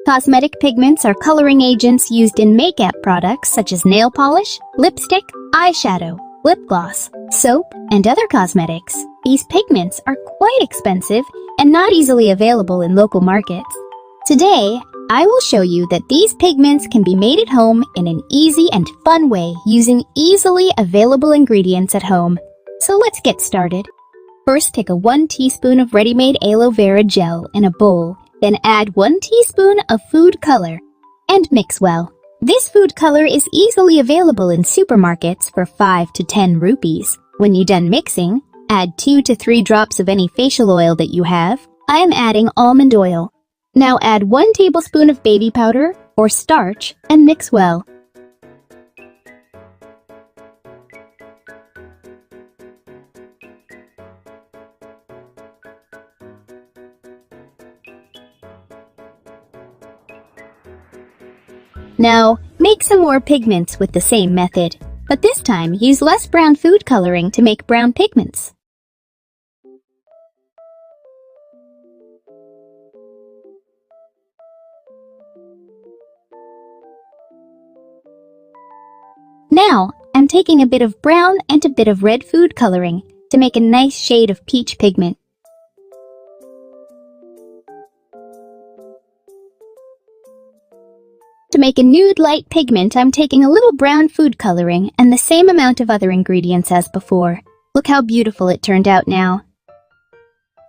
Cosmetic pigments are coloring agents used in makeup products such as nail polish, lipstick, eyeshadow, lip gloss, soap, and other cosmetics. These pigments are quite expensive and not easily available in local markets. Today, I will show you that these pigments can be made at home in an easy and fun way using easily available ingredients at home. So let's get started. First, take a 1 teaspoon of ready-made aloe vera gel in a bowl. Then add 1 teaspoon of food color and mix well. This food color is easily available in supermarkets for 5 to 10 rupees. When you're done mixing, add 2 to 3 drops of any facial oil that you have. I am adding almond oil. Now add 1 tablespoon of baby powder or starch and mix well. Now, make some more pigments with the same method, but this time use less brown food coloring to make brown pigments. Now, I'm taking a bit of brown and a bit of red food coloring to make a nice shade of peach pigment. To make a nude light pigment, I'm taking a little brown food coloring and the same amount of other ingredients as before. Look how beautiful it turned out now.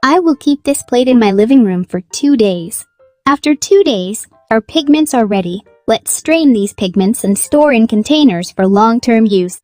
I will keep this plate in my living room for 2 days. After 2 days, our pigments are ready. Let's strain these pigments and store in containers for long-term use.